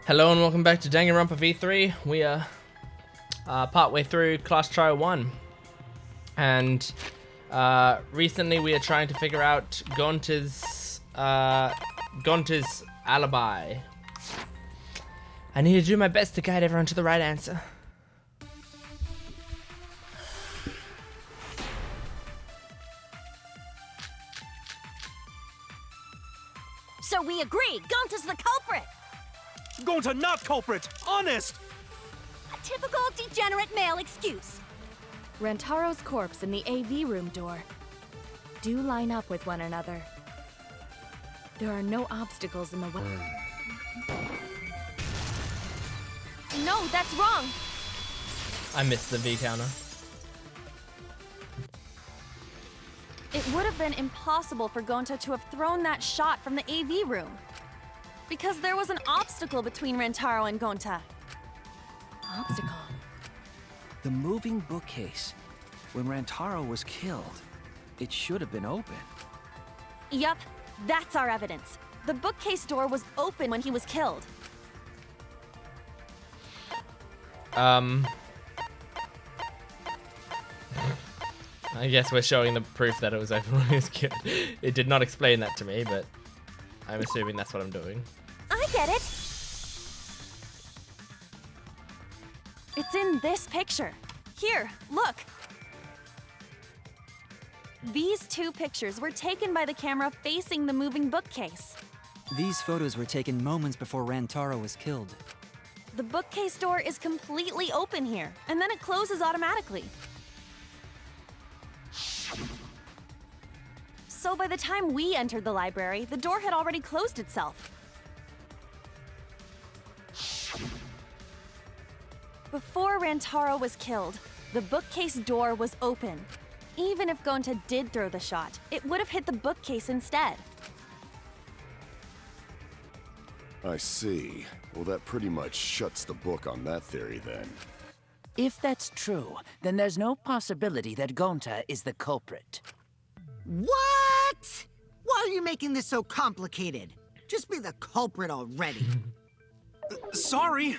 Hello and welcome back to Danganronpa V3. We are partway through Class Trial 1. And recently we are trying to figure out Gonta's alibi. I need to do my best to guide everyone to the right answer. So we agree, Gonta's the culprit! Gonta not culprit! Honest! A typical degenerate male excuse. Rantaro's corpse and the AV room door do line up with one another. There are no obstacles in the way. No, that's wrong! I missed the V counter. It would have been impossible for Gonta to have thrown that shot from the AV room, because there was an obstacle between Rantaro and Gonta. Obstacle? The moving bookcase. When Rantaro was killed, it should have been open. Yup, that's our evidence. The bookcase door was open when he was killed. I guess we're showing the proof that it was open when he was killed. It did not explain that to me, but I'm assuming that's what I'm doing. I get it! It's in this picture. Here, look! These two pictures were taken by the camera facing the moving bookcase. These photos were taken moments before Rantaro was killed. The bookcase door is completely open here, and then it closes automatically. So by the time we entered the library, the door had already closed itself. Before Rantaro was killed, the bookcase door was open. Even if Gonta did throw the shot, it would have hit the bookcase instead. I see. Well, that pretty much shuts the book on that theory then. If that's true, then there's no possibility that Gonta is the culprit. What? Why are you making this so complicated? Just be the culprit already. Sorry!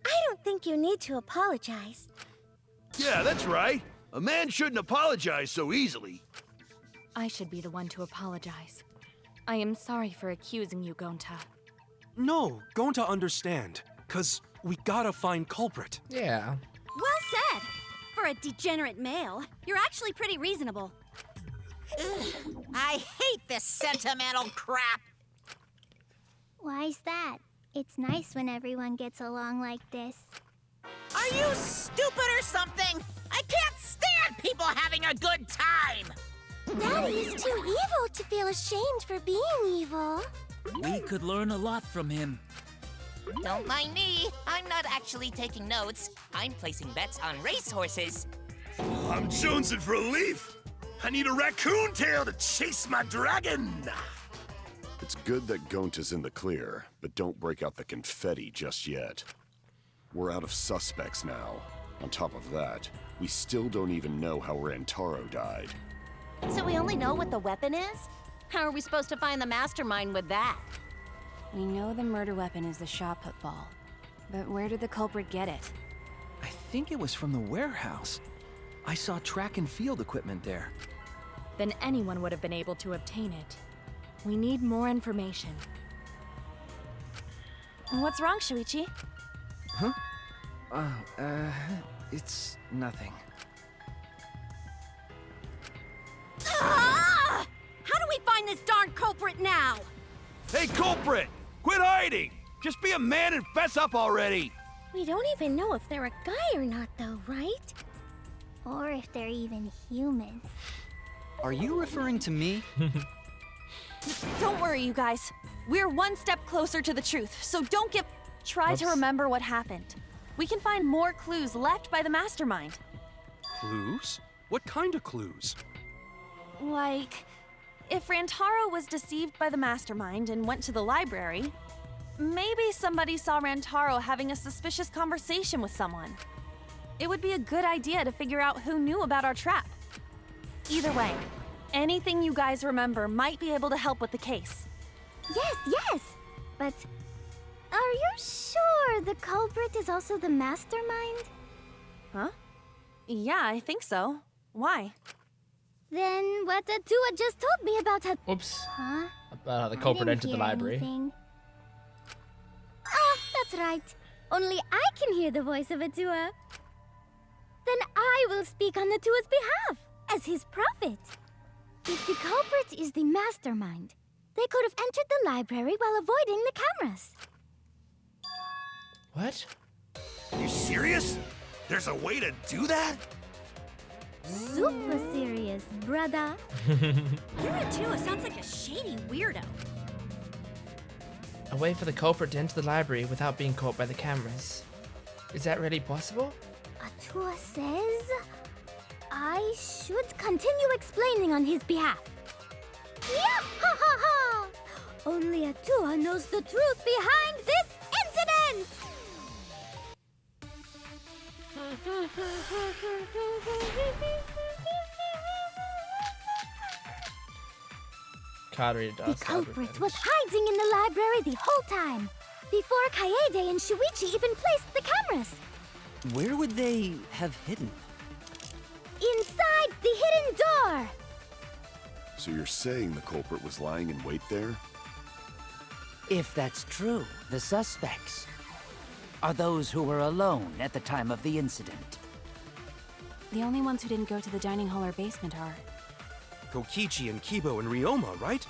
I don't think you need to apologize. Yeah, that's right. A man shouldn't apologize so easily. I should be the one to apologize. I am sorry for accusing you, Gonta. No, Gonta understand. 'Cause we gotta find culprit. Yeah. Well said! For a degenerate male, you're actually pretty reasonable. Ugh, I hate this sentimental crap! Why's that? It's nice when everyone gets along like this. Are you stupid or something? I can't stand people having a good time! Daddy is too evil to feel ashamed for being evil. We could learn a lot from him. Don't mind me. I'm not actually taking notes. I'm placing bets on racehorses. I'm jonesing for a leaf. I need a raccoon tail to chase my dragon. It's good that Gonta's in the clear, but don't break out the confetti just yet. We're out of suspects now. On top of that, we still don't even know how Rantaro died. So we only know what the weapon is? How are we supposed to find the mastermind with that? We know the murder weapon is the shot put ball, but where did the culprit get it? I think it was from the warehouse. I saw track and field equipment there. Then anyone would have been able to obtain it. We need more information. What's wrong, Shuichi? Huh? It's nothing. Ah! How do we find this darn culprit now? Hey, culprit! Quit hiding! Just be a man and fess up already! We don't even know if they're a guy or not though, right? Or if they're even human. Are you referring to me? Don't worry, you guys. We're one step closer to the truth, so don't give... Try to remember what happened. We can find more clues left by the mastermind. Clues? What kind of clues? Like, if Rantaro was deceived by the mastermind and went to the library, maybe somebody saw Rantaro having a suspicious conversation with someone. It would be a good idea to figure out who knew about our trap. Either way, anything you guys remember might be able to help with the case. Yes, yes! But are you sure sure the culprit is also the mastermind? Huh? Yeah, I think so. Why? Then what Atua just told me about her. Oops. Huh? About how the I culprit didn't entered the hear library. anything. Oh, that's right. Only I can hear the voice of Atua. Then I will speak on Atua's behalf, as his prophet. If the culprit is the mastermind, they could have entered the library while avoiding the cameras. What? You serious? There's a way to do that? Super serious, brother. Your Atua sounds like a shady weirdo. A way for the culprit to enter the library without being caught by the cameras. Is that really possible? Atua says I should continue explaining on his behalf. Yeah, ha ha ha! Only Atua knows the truth behind this incident! The culprit was hiding in the library the whole time, before Kaede and Shuichi even placed the cameras. Where would they have hidden? Inside the hidden door! So you're saying the culprit was lying in wait there? If that's true, the suspects are those who were alone at the time of the incident. The only ones who didn't go to the dining hall or basement are... Kokichi and Kibo and Ryoma, right?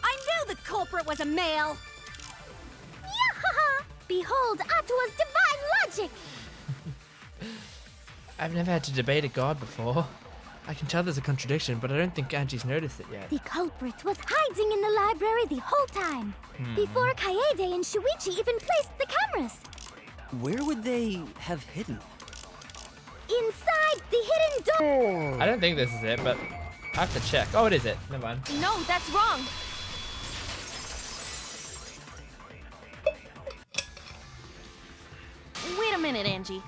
I knew the culprit was a male! Yahaha! Behold Atua's divine logic! I've never had to debate a god before. I can tell there's a contradiction, but I don't think Anji's noticed it yet. The culprit was hiding in the library the whole time, before Kaede and Shuichi even placed the cameras. Where would they have hidden? Inside the hidden door! I don't think this is it, but I have to check. Oh, it is it. Never mind. No, that's wrong! Wait a minute, Angie.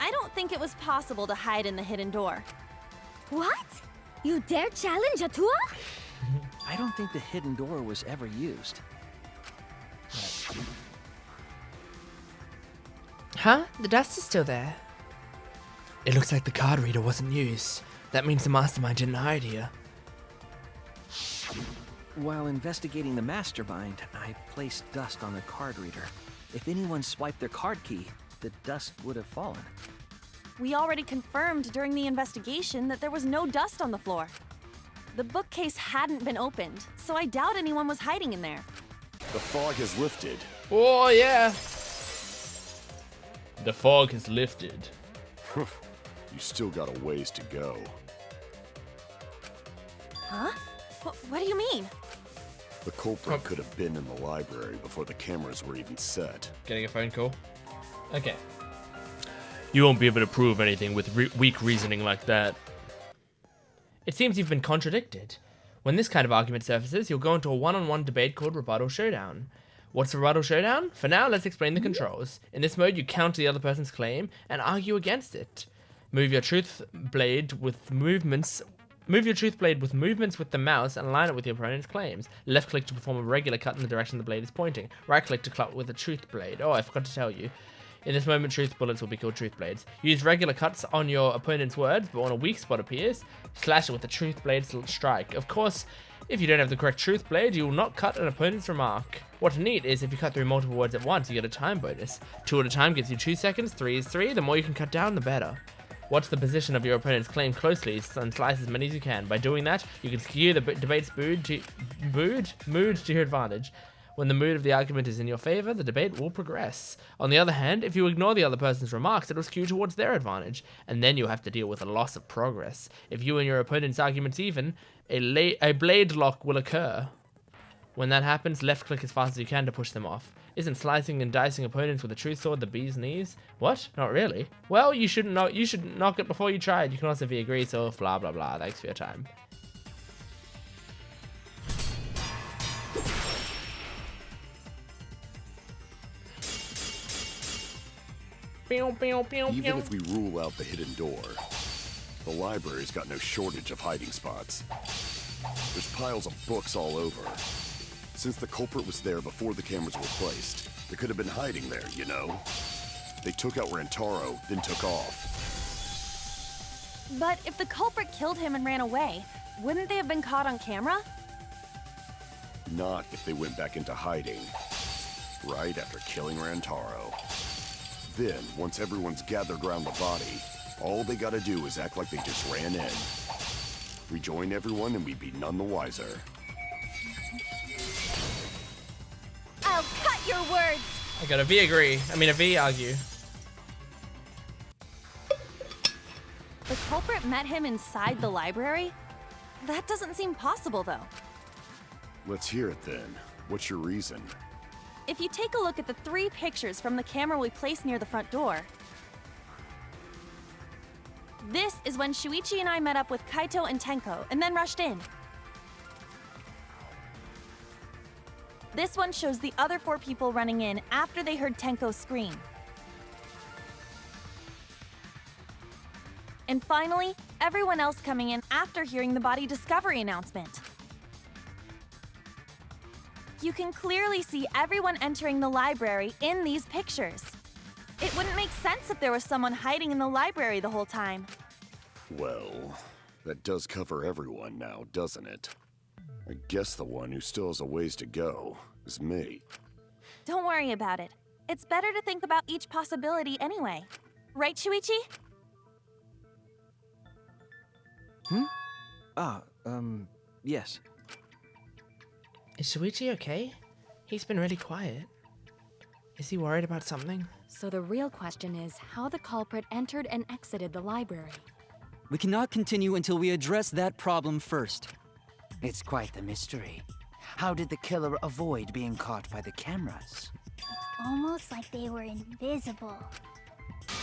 I don't think it was possible to hide in the hidden door. What? You dare challenge Atua? I don't think the hidden door was ever used. Huh? The dust is still there. It looks like the card reader wasn't used. That means the mastermind didn't hide here. While investigating the mastermind, I placed dust on the card reader. If anyone swiped their card key, the dust would have fallen. We already confirmed during the investigation that there was no dust on the floor. The bookcase hadn't been opened, so I doubt anyone was hiding in there. The fog has lifted. Oh, yeah. The fog has lifted. You still got a ways to go. Huh? What do you mean? The culprit could have been in the library before the cameras were even set. Getting a phone call? Okay. You won't be able to prove anything with weak reasoning like that. It seems you've been contradicted. When this kind of argument surfaces, you'll go into a one-on-one debate called Rebuttal Showdown. What's Rebuttal Showdown? For now, let's explain the controls. In this mode, you counter the other person's claim and argue against it. Move your truth blade with movements with the mouse and align it with your opponent's claims. Left click to perform a regular cut in the direction the blade is pointing. Right click to cut with a truth blade. Oh, I forgot to tell you. In this moment, truth bullets will be called truth blades. Use regular cuts on your opponent's words, but when a weak spot appears, slash it with a truth blade strike. Of course, if you don't have the correct truth blade, you will not cut an opponent's remark. What's neat is if you cut through multiple words at once, you get a time bonus. 2 at a time gives you 2 seconds, 3 is 3, the more you can cut down, the better. Watch the position of your opponent's claim closely and slice as many as you can. By doing that, you can skew the debate's mood to your advantage. When the mood of the argument is in your favor, the debate will progress. On the other hand, if you ignore the other person's remarks, it will skew towards their advantage, and then you'll have to deal with a loss of progress. If you and your opponent's argument's even, a blade lock will occur. When that happens, left click as fast as you can to push them off. Isn't slicing and dicing opponents with a truth sword the bee's knees? What? Not really. Well, you should knock it before you tried. You can also be a grease off, blah blah blah. Thanks for your time. Even if we rule out the hidden door, the library's got no shortage of hiding spots. There's piles of books all over. Since the culprit was there before the cameras were placed, They could have been hiding there, you know? They took out Rantaro, then took off. But if the culprit killed him and ran away, wouldn't they have been caught on camera? Not if they went back into hiding. Right after killing Rantaro. Then, once everyone's gathered around the body, all they gotta do is act like they just ran in. Rejoin everyone and we'd be none the wiser. I'll cut your words! I got a V agree. I mean a V argue. The culprit met him inside the library? That doesn't seem possible, though. Let's hear it then. What's your reason? If you take a look at the 3 pictures from the camera we placed near the front door, this is when Shuichi and I met up with Kaito and Tenko and then rushed in. This one shows the other 4 people running in after they heard Tenko scream. And finally, everyone else coming in after hearing the body discovery announcement. You can clearly see everyone entering the library in these pictures. It wouldn't make sense if there was someone hiding in the library the whole time. Well, that does cover everyone now, doesn't it? I guess the one who still has a ways to go is me. Don't worry about it. It's better to think about each possibility anyway. Right, Shuichi? Yes. Is Shuichi okay? He's been really quiet. Is he worried about something? So the real question is how the culprit entered and exited the library. We cannot continue until we address that problem first. It's quite the mystery. How did the killer avoid being caught by the cameras? Almost like they were invisible.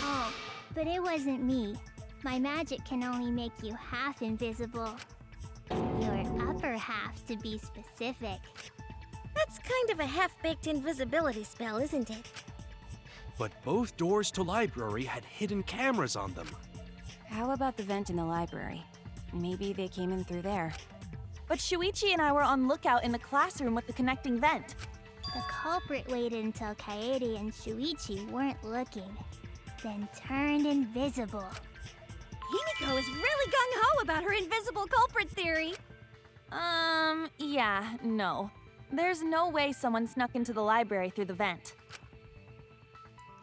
Oh, but it wasn't me. My magic can only make you half invisible. Your upper half, to be specific. That's kind of a half-baked invisibility spell, isn't it? But both doors to library had hidden cameras on them. How about the vent in the library? Maybe they came in through there. But Shuichi and I were on lookout in the classroom with the connecting vent. The culprit waited until Kaede and Shuichi weren't looking, then turned invisible. Himiko is really gung-ho about her invisible culprit theory. Yeah, no. There's no way someone snuck into the library through the vent.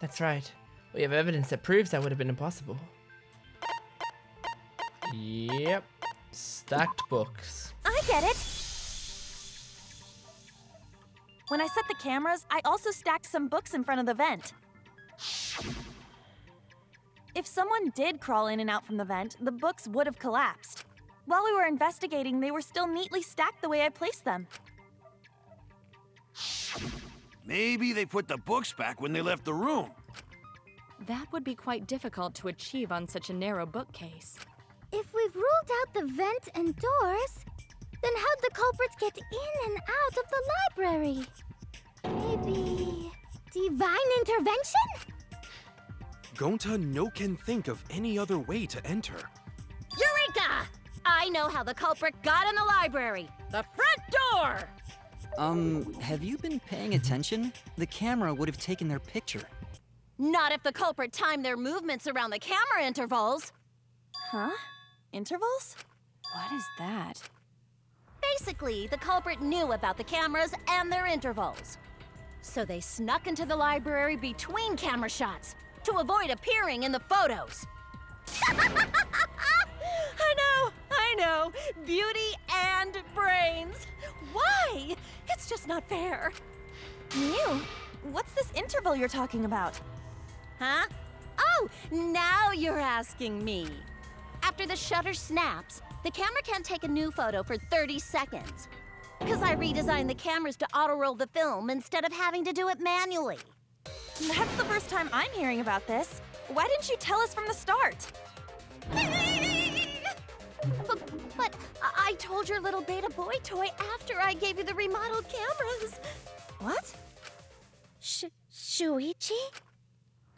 That's right. We have evidence that proves that would have been impossible. Yep. Stacked books. I get it! When I set the cameras, I also stacked some books in front of the vent. If someone did crawl in and out from the vent, the books would have collapsed. While we were investigating, they were still neatly stacked the way I placed them. Maybe they put the books back when they left the room. That would be quite difficult to achieve on such a narrow bookcase. If we've ruled out the vent and doors, then how'd the culprits get in and out of the library? Maybe divine intervention? Gonta no can think of any other way to enter. Eureka! I know how the culprit got in the library. The front door! Have you been paying attention? The camera would have taken their picture. Not if the culprit timed their movements around the camera intervals. Huh? Intervals? What is that? Basically, the culprit knew about the cameras and their intervals. So they snuck into the library between camera shots to avoid appearing in the photos. I know. Beauty and brains. Why? It's just not fair. Mew, what's this interval you're talking about? Huh? Oh, now you're asking me. After the shutter snaps, the camera can't take a new photo for 30 seconds. Because I redesigned the cameras to auto-roll the film instead of having to do it manually. That's the first time I'm hearing about this. Why didn't you tell us from the start? But I told your little beta boy toy after I gave you the remodeled cameras. What? Shuichi?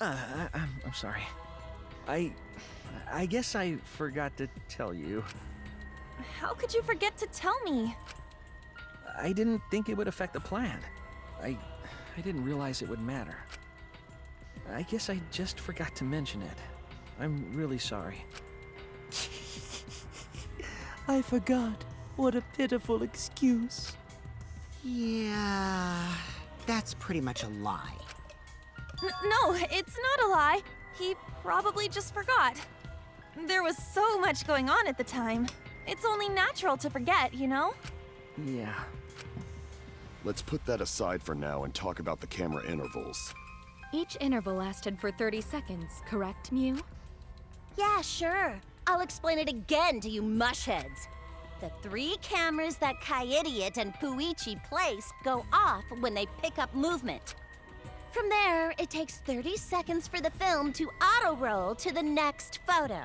I'm sorry. I guess I forgot to tell you. How could you forget to tell me? I didn't think it would affect the plan. I I didn't realize it would matter. I guess I just forgot to mention it. I'm really sorry. I forgot. What a pitiful excuse. Yeah, that's pretty much a lie. No, it's not a lie. He probably just forgot. There was so much going on at the time. It's only natural to forget, you know? Yeah. Let's put that aside for now and talk about the camera intervals. Each interval lasted for 30 seconds, correct, Mew? Yeah, sure. I'll explain it again to you mushheads. The 3 cameras that Kaidiot and Puichi place go off when they pick up movement. From there, it takes 30 seconds for the film to auto-roll to the next photo.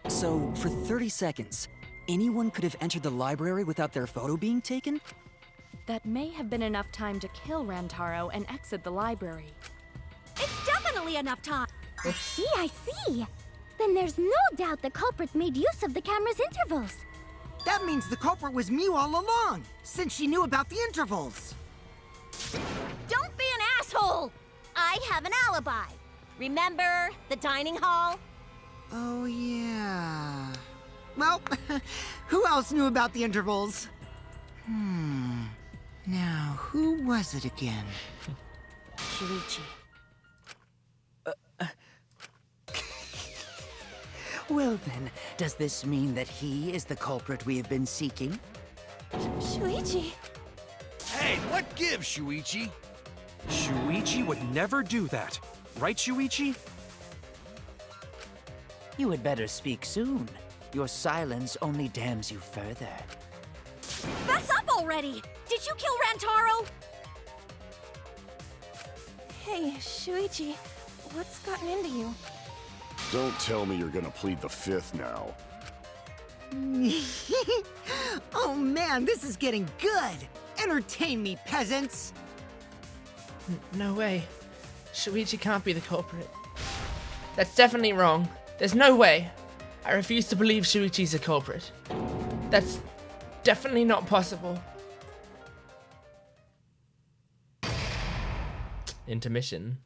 So, for 30 seconds, anyone could have entered the library without their photo being taken? That may have been enough time to kill Rantaro and exit the library. It's definitely enough time. I see. Then there's no doubt the culprit made use of the camera's intervals. That means the culprit was Mew all along, since she knew about the intervals. Don't be an asshole! I have an alibi. Remember the dining hall? Oh, yeah. Well, who else knew about the intervals? Now, who was it again? Shuichi. Well then, does this mean that he is the culprit we have been seeking? Shuichi. Hey, what gives, Shuichi? Shuichi would never do that. Right, Shuichi? You had better speak soon. Your silence only damns you further. Fess up already! Did you kill Rantaro? Hey, Shuichi, what's gotten into you? Don't tell me you're gonna plead the 5th now. Oh man, this is getting good! Entertain me, peasants! No way. Shuichi can't be the culprit. That's definitely wrong. There's no way. I refuse to believe Shuichi's a culprit. That's definitely not possible. Intermission.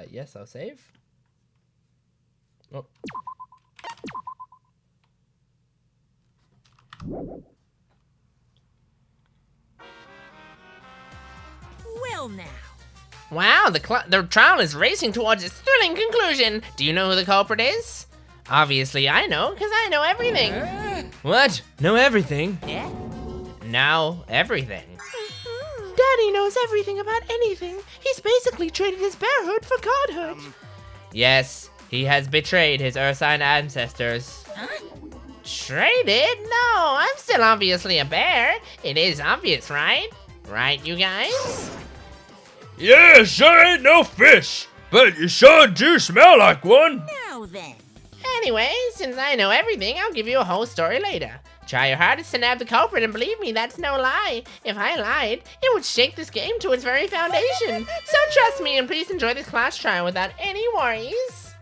Yes, I'll save. Oh. Well now. Wow, the trial is racing towards its thrilling conclusion. Do you know who the culprit is? Obviously I know, because I know everything. What? Know everything? Yeah? Now everything. Daddy knows everything about anything. He's basically traded his bearhood for godhood. Yes, he has betrayed his Ursine ancestors. Huh? Traded? No, I'm still obviously a bear. It is obvious, right? Right, you guys? Yeah, sure ain't no fish, but you sure do smell like one. Now then. Anyway, since I know everything, I'll give you a whole story later. Try your hardest to nab the culprit, and believe me, that's no lie. If I lied, it would shake this game to its very foundation. So trust me, and please enjoy this class trial without any worries.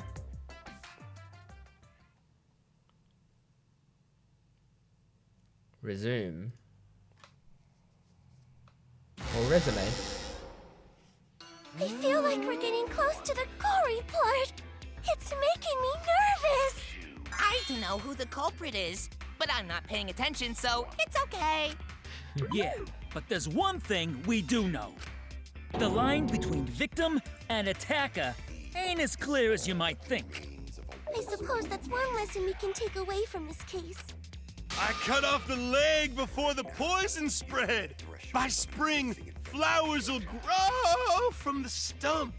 Resume. Or resume. I feel like we're getting close to the gory part. It's making me nervous. I don't know who the culprit is, but I'm not paying attention, so it's okay. Yeah, but there's one thing we do know. The line between victim and attacker ain't as clear as you might think. I suppose that's one lesson we can take away from this case. I cut off the leg before the poison spread. By spring, flowers will grow from the stump.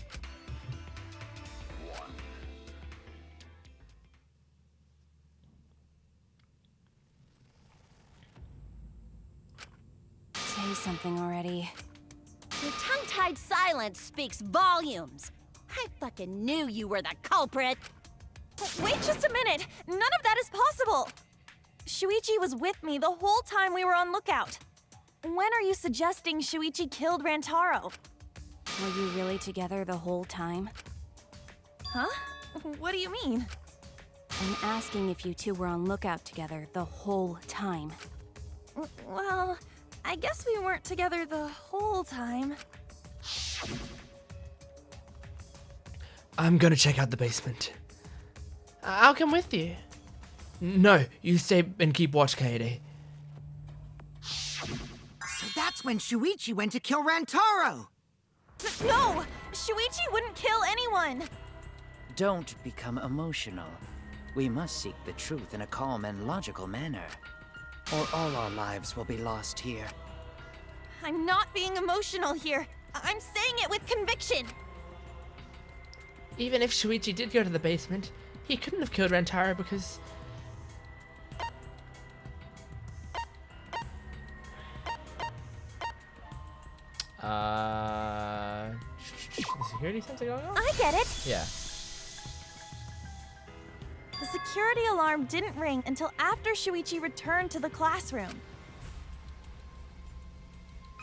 Say something already. Your tongue-tied silence speaks volumes. I fucking knew you were the culprit. Wait just a minute! None of that is possible! Shuichi was with me the whole time we were on lookout. When are you suggesting Shuichi killed Rantaro? Were you really together the whole time? Huh? What do you mean? I'm asking if you two were on lookout together the whole time. Well, I guess we weren't together the whole time. I'm gonna check out the basement. I'll come with you. No, you stay and keep watch, Kaede. So that's when Shuichi went to kill Rantaro! No! Shuichi wouldn't kill anyone! Don't become emotional. We must seek the truth in a calm and logical manner, or all our lives will be lost here. I'm not being emotional here. I'm saying it with conviction. Even if Shuichi did go to the basement, he couldn't have killed Rantaro because... the security sensor going on? I get it. Yeah. The security alarm didn't ring until after Shuichi returned to the classroom.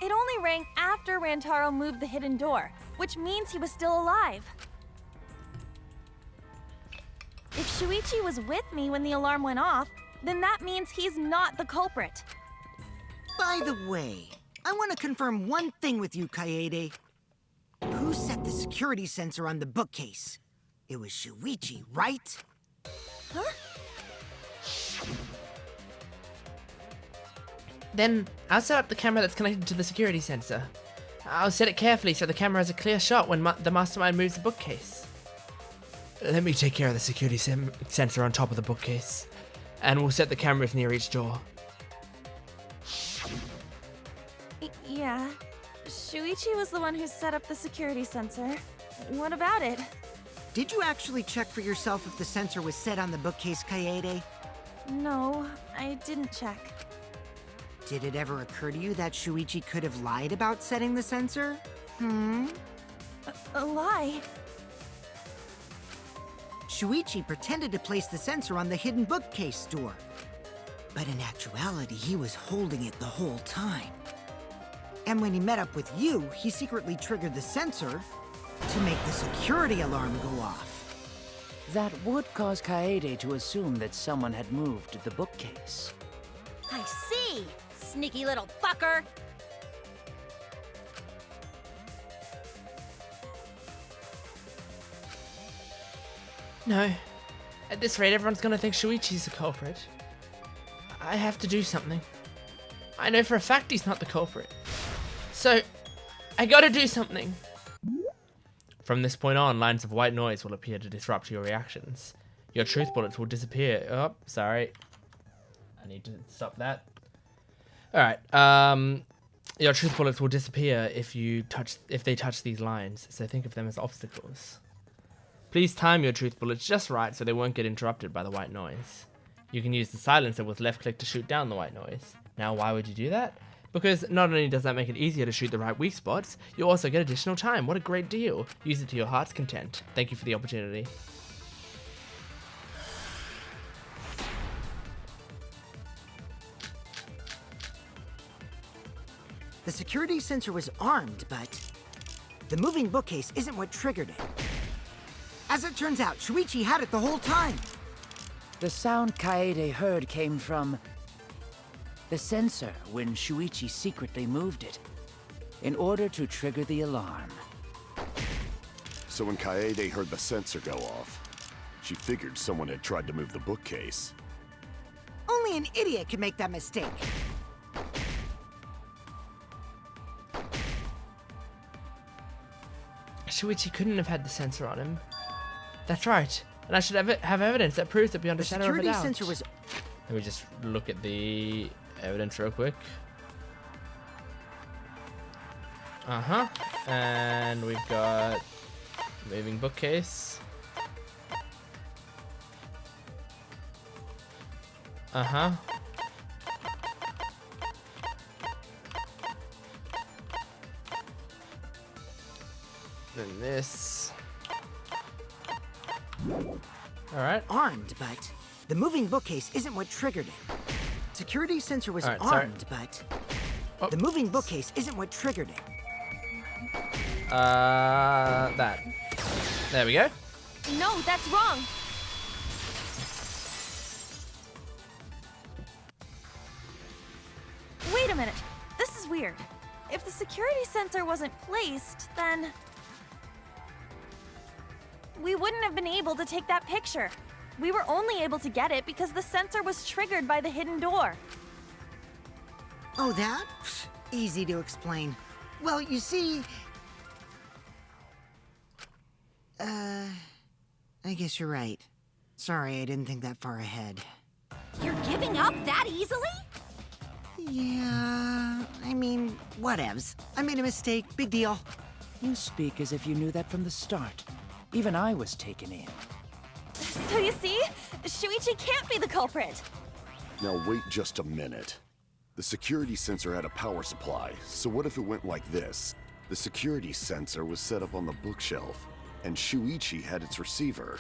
It only rang after Rantaro moved the hidden door, which means he was still alive. If Shuichi was with me when the alarm went off, then that means he's not the culprit. By the way, I want to confirm one thing with you, Kaede. Who set the security sensor on the bookcase? It was Shuichi, right? Huh? Then I'll set up the camera that's connected to the security sensor. I'll set it carefully so the camera has a clear shot when the mastermind moves the bookcase. Let me take care of the security sensor on top of the bookcase, and we'll set the cameras near each door. Yeah. Shuichi was the one who set up the security sensor. What about it? Did you actually check for yourself if the sensor was set on the bookcase, Kaede? No, I didn't check. Did it ever occur to you that Shuichi could have lied about setting the sensor? A lie? Shuichi pretended to place the sensor on the hidden bookcase door. But in actuality, he was holding it the whole time. And when he met up with you, he secretly triggered the sensor to make the security alarm go off. That would cause Kaede to assume that someone had moved the bookcase. I see! Sneaky little fucker! No. At this rate, everyone's gonna think Shuichi's the culprit. I have to do something. I know for a fact he's not the culprit. So, I gotta do something. From this point on, lines of white noise will appear to disrupt your reactions. Your truth bullets will disappear. Oh, sorry. I need to stop that. Alright, your truth bullets will disappear if they touch these lines, so think of them as obstacles. Please time your truth bullets just right so they won't get interrupted by the white noise. You can use the silencer with left click to shoot down the white noise. Now, why would you do that? Because not only does that make it easier to shoot the right weak spots, you also get additional time. What a great deal. Use it to your heart's content. Thank you for the opportunity. The security sensor was armed, but the moving bookcase isn't what triggered it. As it turns out, Shuichi had it the whole time. The sound Kaede heard came from the sensor when Shuichi secretly moved it in order to trigger the alarm. So when Kaede heard the sensor go off, she figured someone had tried to move the bookcase. Only an idiot could make that mistake. Shuichi couldn't have had the sensor on him. That's right. And I should have evidence that proves it beyond a shadow of a doubt. The security sensor was... Let me just look at the evidence real quick. Uh-huh. And we've got moving bookcase. Uh-huh. Then this. Alright. Armed, but the moving bookcase isn't what triggered it. Security sensor was armed, but the moving bookcase isn't what triggered it. That. There we go. No, that's wrong. a minute. This is weird. If the security sensor wasn't placed, then we wouldn't have been able to take that picture. We were only able to get it because the sensor was triggered by the hidden door. Oh, that? Pfft, easy to explain. Well, you see... I guess you're right. Sorry, I didn't think that far ahead. You're giving up that easily? Yeah, I mean, whatevs. I made a mistake, big deal. You speak as if you knew that from the start. Even I was taken in. So you see, Shuichi can't be the culprit. Now wait just a minute. The security sensor had a power supply, so what if it went like this? The security sensor was set up on the bookshelf, and Shuichi had its receiver.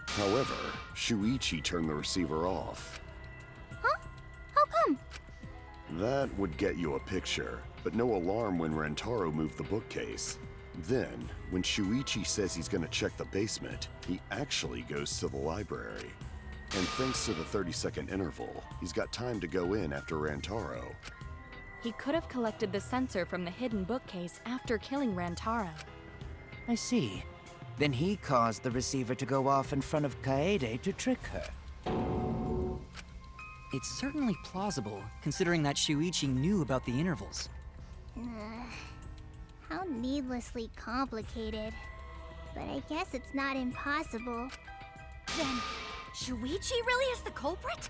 However, Shuichi turned the receiver off. Huh? How come? That would get you a picture, but no alarm when Rentaro moved the bookcase. Then, when Shuichi says he's gonna check the basement, he actually goes to the library. And thanks to the 30-second interval, he's got time to go in after Rantaro. He could have collected the sensor from the hidden bookcase after killing Rantaro. I see. Then he caused the receiver to go off in front of Kaede to trick her. It's certainly plausible, considering that Shuichi knew about the intervals. How needlessly complicated. But I guess it's not impossible. Then, Shuichi really is the culprit?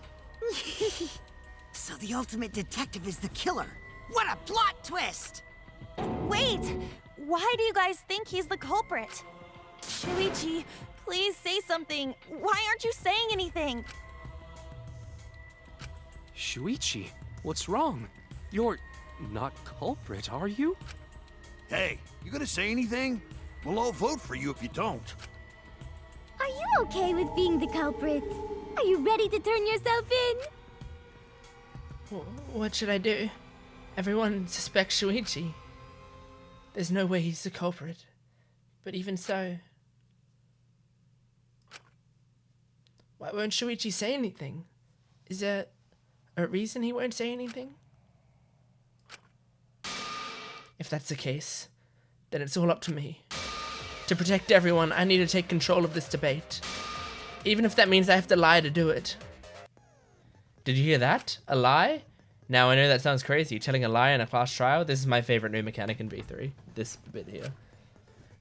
So the ultimate detective is the killer. What a plot twist! Wait! Why do you guys think he's the culprit? Shuichi, please say something. Why aren't you saying anything? Shuichi, what's wrong? You're not culprit, are you? Hey, you gonna say anything? We'll all vote for you if you don't. Are you okay with being the culprit? Are you ready to turn yourself in? What should I do? Everyone suspects Shuichi. There's no way he's the culprit. But even so... why won't Shuichi say anything? Is there a reason he won't say anything? If that's the case, then it's all up to me. To protect everyone, I need to take control of this debate. Even if that means I have to lie to do it. Did you hear that? A lie? Now, I know that sounds crazy, telling a lie in a class trial. This is my favorite new mechanic in V3. This bit here.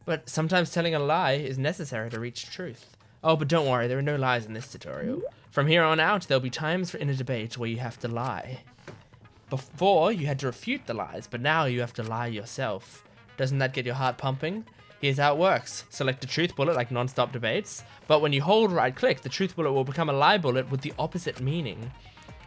But sometimes telling a lie is necessary to reach truth. Oh, but don't worry, there are no lies in this tutorial. From here on out, there'll be times in a debate where you have to lie. Before, you had to refute the lies, but now you have to lie yourself. Doesn't that get your heart pumping? Here's how it works. Select the truth bullet like non-stop debates, but when you hold right-click, the truth bullet will become a lie bullet with the opposite meaning.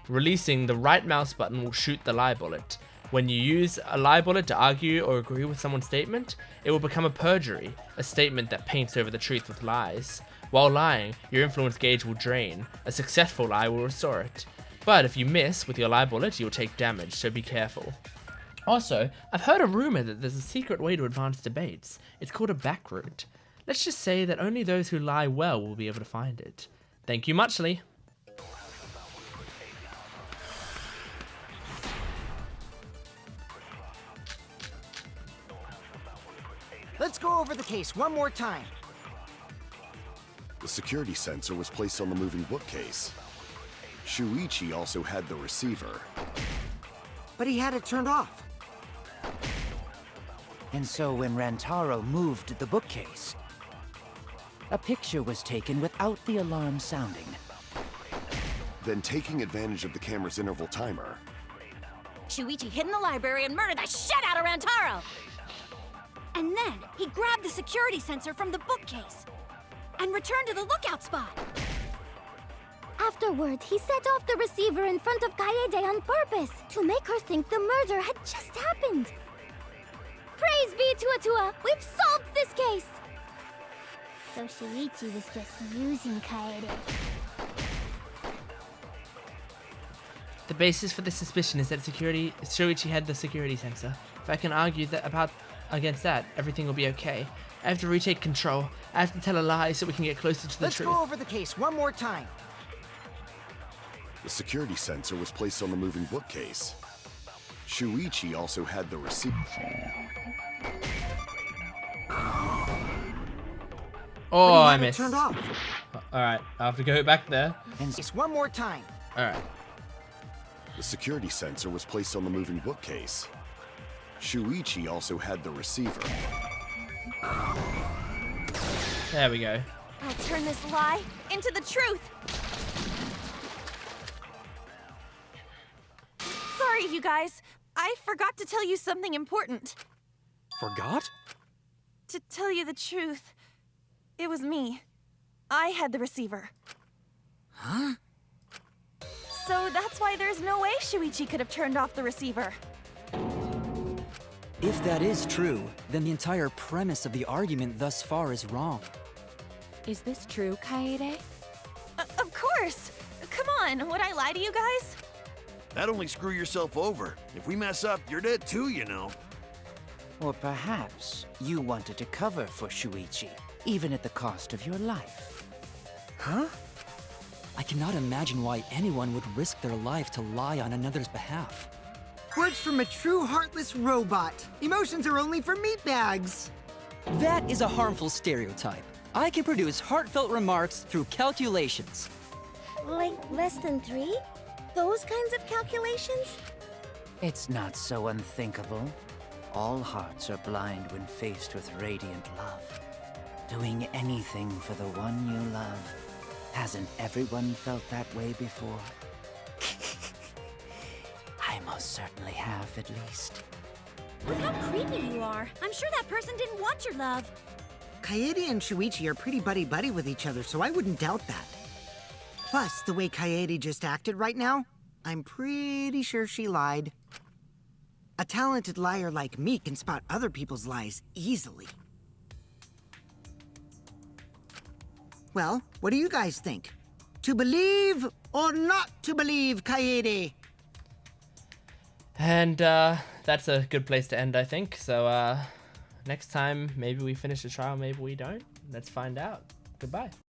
Releasing the right mouse button will shoot the lie bullet. When you use a lie bullet to argue or agree with someone's statement, it will become a perjury, a statement that paints over the truth with lies. While lying, your influence gauge will drain. A successful lie will restore it. But if you miss with your lie bullet, you'll take damage, so be careful. Also, I've heard a rumor that there's a secret way to advance debates. It's called a back route. Let's just say that only those who lie well will be able to find it. Thank you muchly. Let's go over the case one more time. The security sensor was placed on the moving bookcase. Shuichi also had the receiver. But he had it turned off. And so when Rantaro moved the bookcase, a picture was taken without the alarm sounding. Then, taking advantage of the camera's interval timer, Shuichi hid in the library and murdered the shit out of Rantaro! And then he grabbed the security sensor from the bookcase and returned to the lookout spot. Afterward, he set off the receiver in front of Kaede on purpose to make her think the murder had just happened. Praise be to Atua! We've solved this case! So Shuichi was just using Kaede. The basis for this suspicion is that Shuichi had the security sensor. If I can argue against that, everything will be okay. I have to retake control. I have to tell a lie so we can get closer to the truth. Let's go over the case one more time. the security sensor was placed on the moving bookcase. Shuichi also had the receiver. Oh, But he I had it missed. turned off. Alright, I have to go back there. Just one more time. Alright. The security sensor was placed on the moving bookcase. Shuichi also had the receiver. There we go. I'll turn this lie into the truth. Sorry, you guys. I forgot to tell you something important. Forgot? To tell you the truth, it was me. I had the receiver. Huh? So that's why there's no way Shuichi could have turned off the receiver. If that is true, then the entire premise of the argument thus far is wrong. Is this true, Kaede? Of course! Come on, would I lie to you guys? That'd only screw yourself over. If we mess up, you're dead too, you know. Or perhaps you wanted to cover for Shuichi, even at the cost of your life. Huh? I cannot imagine why anyone would risk their life to lie on another's behalf. Words from a true heartless robot. Emotions are only for meatbags. That is a harmful stereotype. I can produce heartfelt remarks through calculations. Like less than 3? Those kinds of calculations? It's not so unthinkable. All hearts are blind when faced with radiant love. Doing anything for the one you love. Hasn't everyone felt that way before? I most certainly have, at least. Look how creepy you are. I'm sure that person didn't want your love. Kaede and Shuichi are pretty buddy-buddy with each other, so I wouldn't doubt that. Plus, the way Kaede just acted right now, I'm pretty sure she lied. A talented liar like me can spot other people's lies easily. Well, what do you guys think? To believe or not to believe, Kaede? And that's a good place to end, I think. So next time, maybe we finish the trial, maybe we don't. Let's find out. Goodbye.